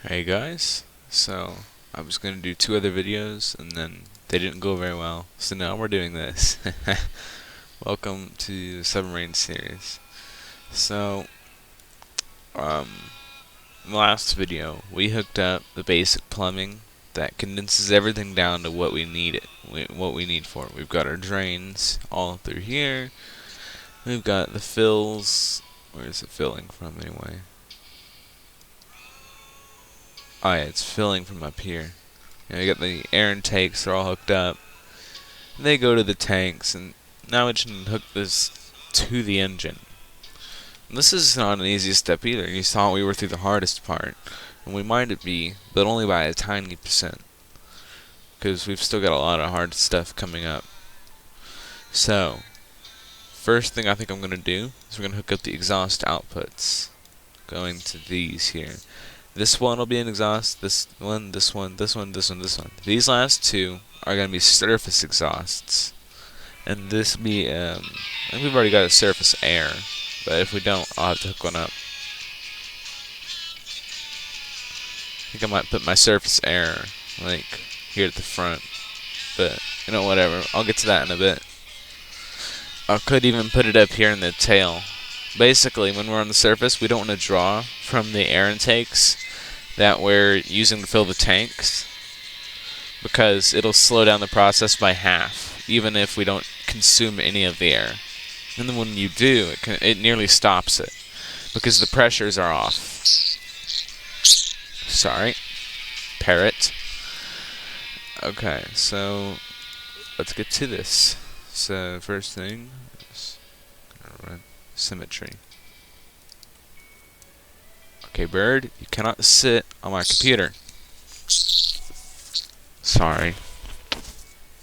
Hey guys, so I was going to do two other videos and then they didn't go very well, so now we're doing this. Welcome to the submarine series. So, um, in the last video we hooked up the basic plumbing that condenses everything down to what we need what we need for it. We've got our drains all through here. We've got the fills. Where is it filling from anyway? Oh yeah, it's filling from up here. We got the air intakes, they're all hooked up. They go to the tanks, and now we can hook this to the engine. And this is not an easy step either. You saw we were through the hardest part, and we might be, but only by a tiny percent. Because we've still got a lot of hard stuff coming up. So, first thing I think I'm going to do is we're going to hook up the exhaust outputs. Going to these here. This one will be an exhaust, this one, this one, this one, this one, this one. These last two are going to be surface exhausts. And this be, I think we've already got a surface air, but if we don't, I'll have to hook one up. I think I might put my surface air, like, here at the front. But, you know, whatever. I'll get to that in a bit. I could even put it up here in the tail. Basically, when we're on the surface, we don't want to draw from the air intakes that we're using to fill the tanks, because it'll slow down the process by half, even if we don't consume any of the air. And then when you do, it nearly stops it, because the pressures are off. Sorry, parrot. Okay, so let's get to this. So first thing is symmetry. Okay, bird, you cannot sit on my computer. Sorry.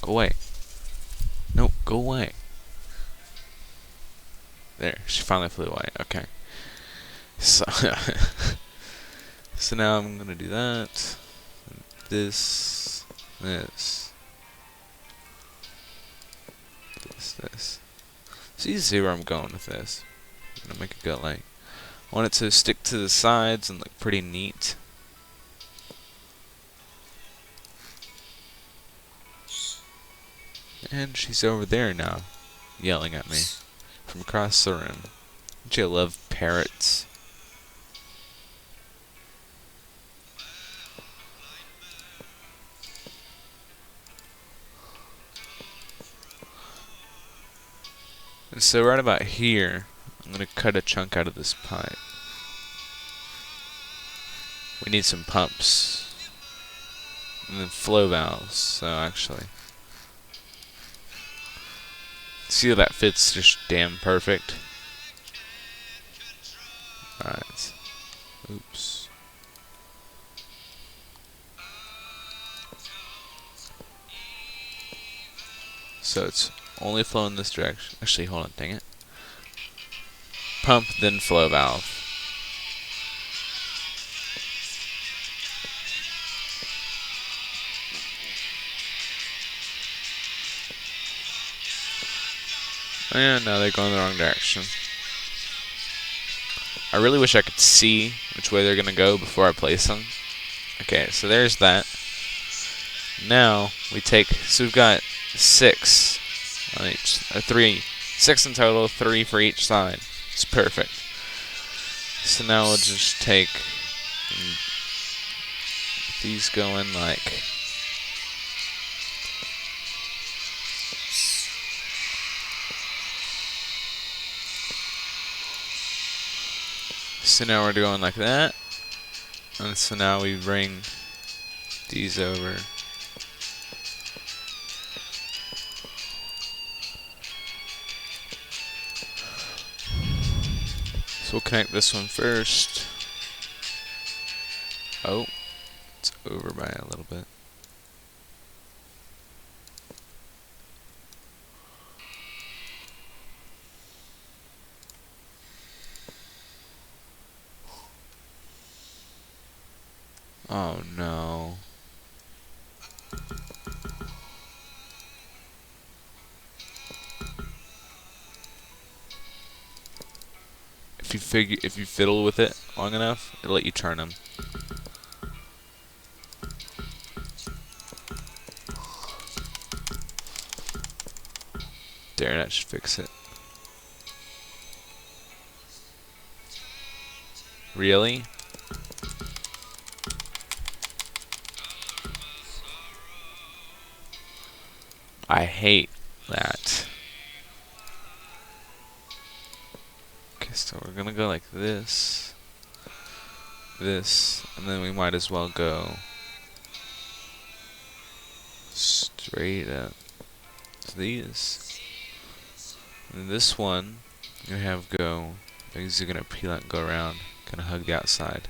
Go away. No, go away. There, she finally flew away. Okay. So, so now I'm gonna do that. This. So you see where I'm going with this. I'm gonna make a gut light. I want it to stick to the sides and look pretty neat. And she's over there now, yelling at me from across the room. Don't you love parrots? And so right about here, I'm going to cut a chunk out of this pipe. We need some pumps. And then flow valves, so actually. See how that fits just damn perfect? Alright. Oops. So it's only flow in this direction. Actually, hold on, dang it. Pump, then flow valve. And now they're going the wrong direction. I really wish I could see which way they're going to go before I place them. Okay, so there's that. Now, we take, so we've got 6 on each, 3, 6 in total, 3 for each side. It's perfect. So now we'll just take these going like, so now we're going like that. And so now we bring these over. So we'll connect this one first. Oh, it's over by a little bit. Oh no. If you fiddle with it long enough, it'll let you turn them. There, that should fix it. Really? I hate that. Okay, so we're gonna go like this, and then we might as well go straight up to these. And this one, I'm gonna have go, these are gonna peel out and go around, gonna hug the outside.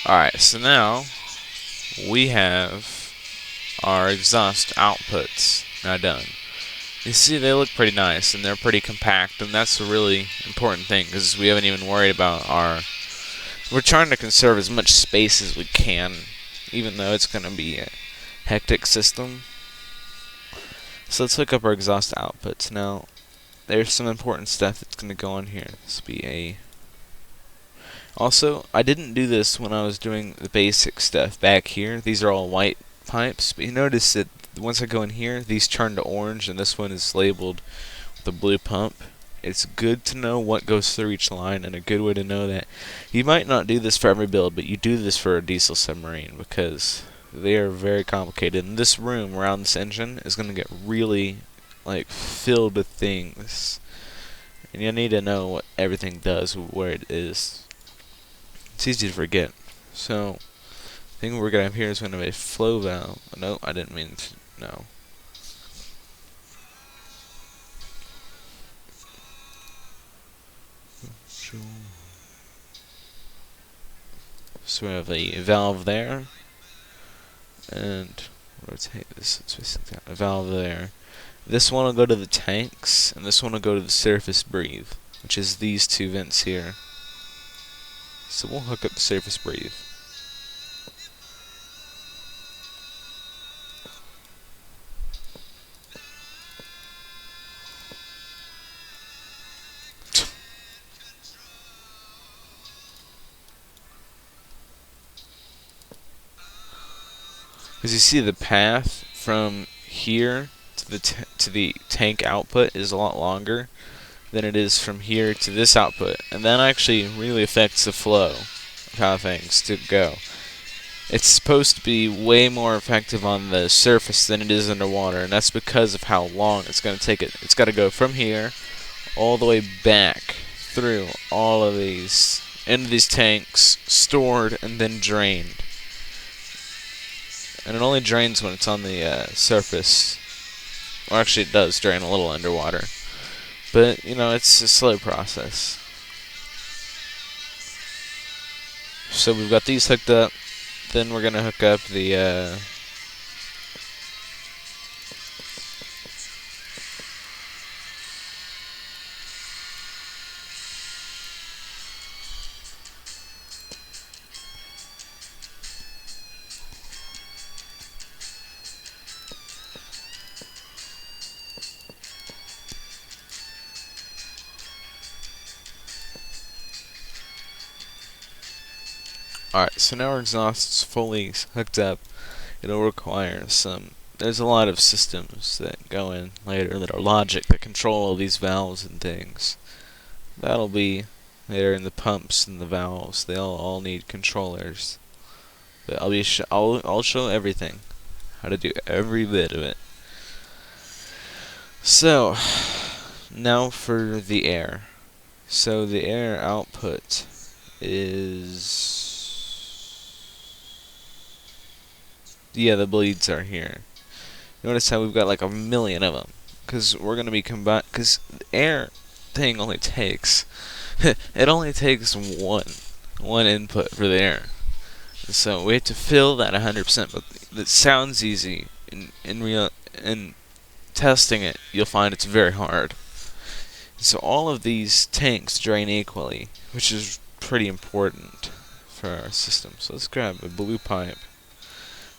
Alright, so now we have our exhaust outputs now done. You see, they look pretty nice and they're pretty compact, and that's a really important thing because we haven't even worried about our. We're trying to conserve as much space as we can, even though it's going to be a hectic system. So let's hook up our exhaust outputs. Now, there's some important stuff that's going to go on here. This will be a. Also, I didn't do this when I was doing the basic stuff back here. These are all white pipes, but you notice that once I go in here, these turn to orange, and this one is labeled with a blue pump. It's good to know what goes through each line, and a good way to know that. You might not do this for every build, but you do this for a diesel submarine, because they are very complicated. And this room around this engine is going to get really, like, filled with things. And you need to know what everything does, where it is. It's easy to forget. So, the thing we're going to have here is going to be a flow valve. No, I didn't mean to. No. So we have a valve there. And rotate this. A valve there. This one will go to the tanks, and this one will go to the surface breathe, which is these two vents here. So we'll hook up the surface breathe. As you see, the path from here to the tank output is a lot longer than it is from here to this output, and that actually really affects the flow of how things to go. It's supposed to be way more effective on the surface than it is underwater, and that's because of how long it's going to take it. It's got to go from here all the way back through all of these into these tanks, stored and then drained. And it only drains when it's on the surface. Or actually, it does drain a little underwater. But, you know, it's a slow process. So we've got these hooked up. Then we're going to hook up the Alright, so now our exhaust's fully hooked up. It'll require some. There's a lot of systems that go in later that are logic that control all these valves and things. That'll be there in the pumps and the valves. They all need controllers. But I'll show everything, how to do every bit of it. So now for the air. So the air output is. Yeah, the bleeds are here. Notice how we've got like a million of them, because we're gonna be because the air thing only takes it only takes one input for the air. So we have to fill that 100%. But it sounds easy. In testing it, you'll find it's very hard. So all of these tanks drain equally, which is pretty important for our system. So let's grab a blue pipe.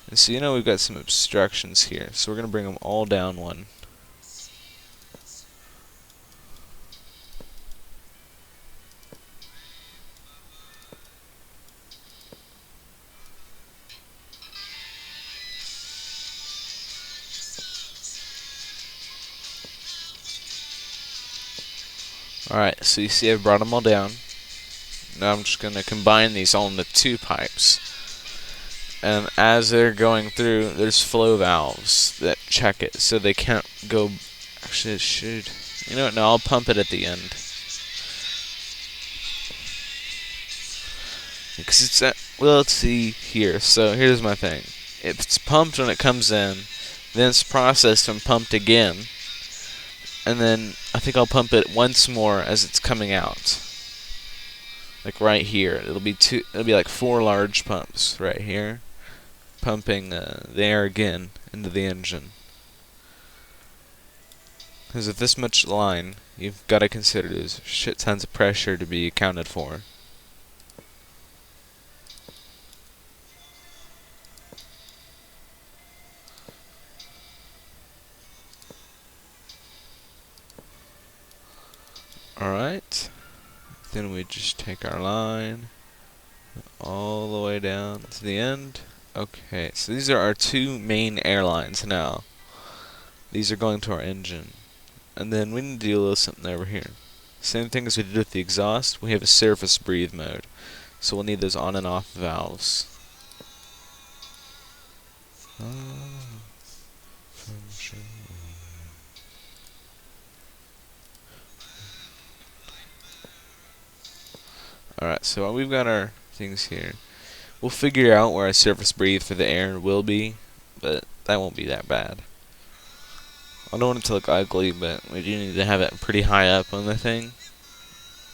And so we've got some obstructions here, so we're going to bring them all down one. Alright, so you see I've brought them all down. Now I'm just going to combine these all into 2 pipes. And as they're going through, there's flow valves that check it, so they can't go. Actually, it should. You know what? No, I'll pump it at the end. Because it's at. Well, let's see here. So here's my thing. If it's pumped when it comes in, then it's processed and pumped again, and then I think I'll pump it once more as it's coming out. Like right here, it'll be like 4 large pumps right here, pumping the air again into the engine. Because with this much line, you've got to consider there's shit tons of pressure to be accounted for. Alright, then we just take our line all the way down to the end. Okay, so these are our 2 main airlines now. These are going to our engine. And then we need to do a little something over here. Same thing as we did with the exhaust, we have a surface breathe mode. So we'll need those on and off valves. Alright, so we've got our things here. We'll figure out where our surface breathe for the air will be, but that won't be that bad. I don't want it to look ugly, but we do need to have it pretty high up on the thing.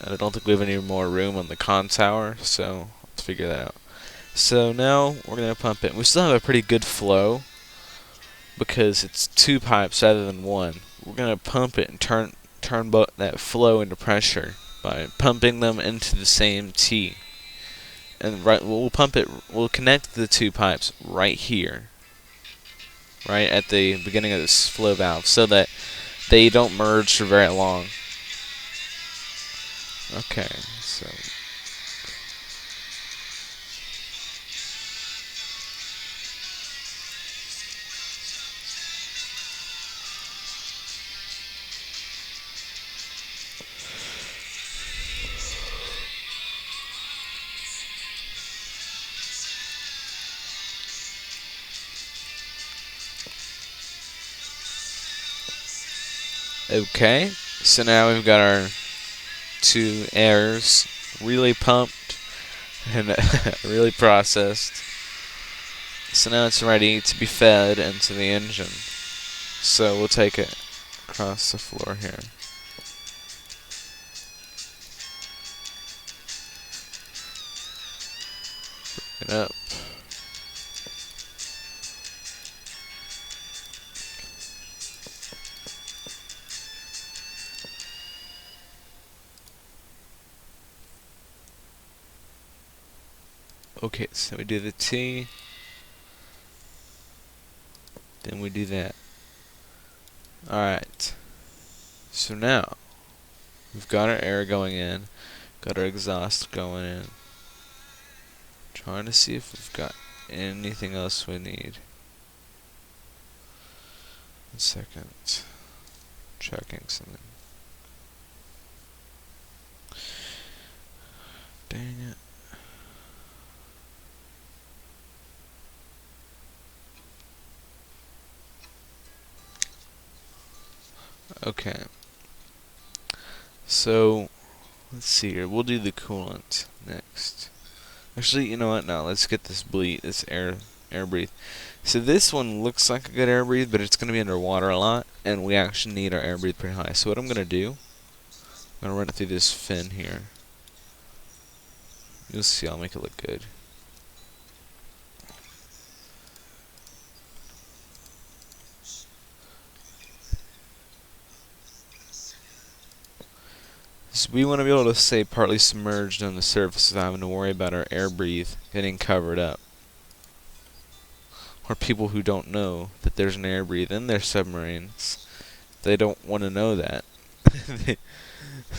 And I don't think we have any more room on the con tower, so let's figure that out. So now we're going to pump it. We still have a pretty good flow because it's 2 pipes rather than 1. We're going to pump it and turn that flow into pressure by pumping them into the same T. And we'll pump it. We'll connect the 2 pipes right here, right at the beginning of this flow valve, so that they don't merge for very long. Okay, so okay, so now we've got our 2 airs really pumped and really processed. So now it's ready to be fed into the engine. So we'll take it across the floor here. Bring it up. Okay, so we do the T, then we do that. Alright, so now we've got our air going in, got our exhaust going in. Trying to see if we've got anything else we need. 1 second. Checking something. Dang it. Okay. So, let's see here. We'll do the coolant next. Actually, you know what? No, let's get this air breathe. So this one looks like a good air breathe, but it's going to be underwater a lot, and we actually need our air breathe pretty high. So what I'm going to do, I'm going to run it through this fin here. You'll see, I'll make it look good. So we want to be able to stay partly submerged on the surface without having to worry about our air breathe getting covered up. Or people who don't know that there's an air breathe in their submarines, they don't want to know that.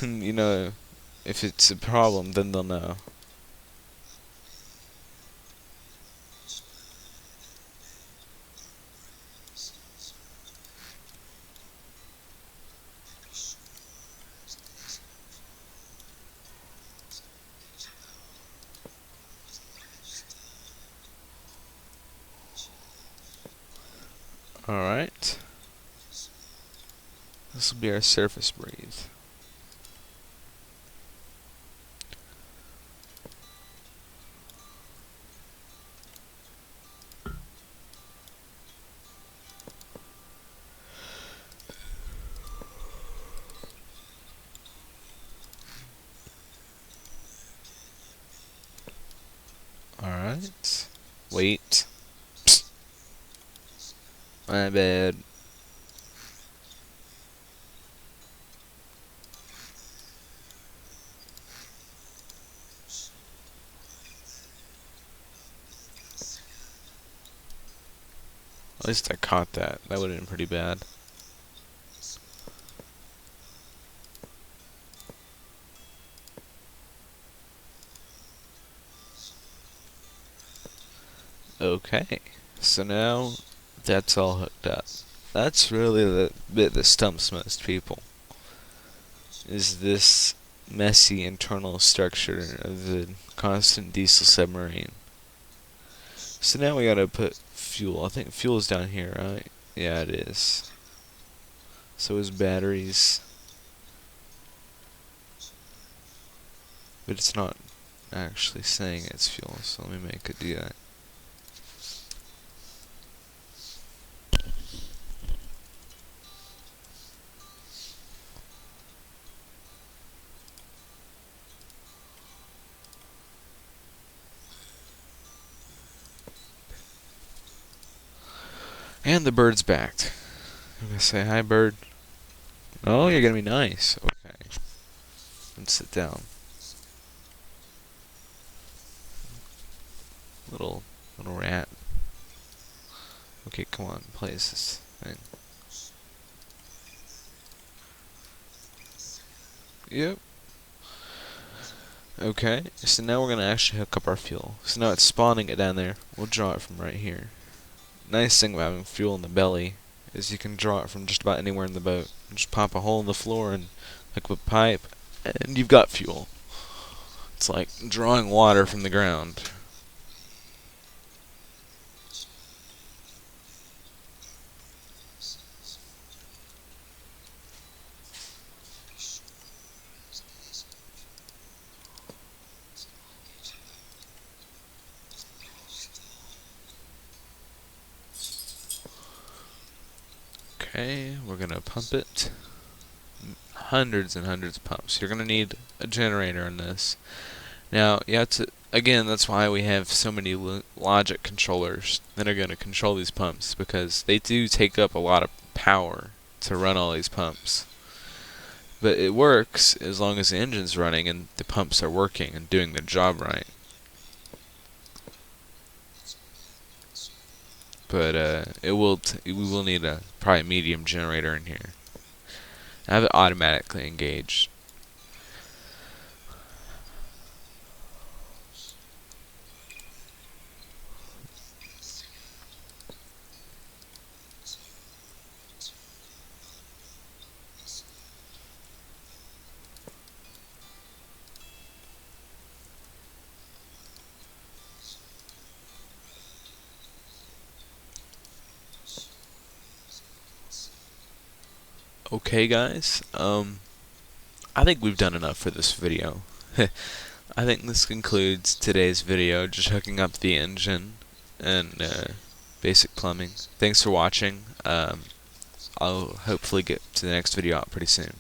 You know, if it's a problem, then they'll know. Alright. This will be our surface breathe. Alright. Wait. Psst. My bad. At least I caught that. That would have been pretty bad. Okay. So now that's all hooked up. That's really the bit that stumps most people. Is this messy internal structure of the constant diesel submarine. So now we gotta put fuel. I think fuel's down here, right? Yeah, it is. So is batteries. But it's not actually saying it's fuel, so let me make it do that. And the bird's back. I'm gonna say hi, bird. Oh, you're gonna be nice. Okay. Let's sit down. Little rat. Okay, come on, play this thing. Yep. Okay, so now we're gonna actually hook up our fuel. So now it's spawning it down there. We'll draw it from right here. Nice thing about having fuel in the belly is you can draw it from just about anywhere in the boat. You just pop a hole in the floor and hook up a pipe, and you've got fuel. It's like drawing water from the ground. Okay, we're gonna pump it. Hundreds and hundreds of pumps. You're gonna need a generator in this. Now, you have to, again, that's why we have so many logic controllers that are gonna control these pumps, because they do take up a lot of power to run all these pumps. But it works as long as the engine's running and the pumps are working and doing their job right. But we will need a probably medium generator in here. I have it automatically engaged. Okay, guys. I think we've done enough for this video. I think this concludes today's video, just hooking up the engine and basic plumbing. Thanks for watching. I'll hopefully get to the next video out pretty soon.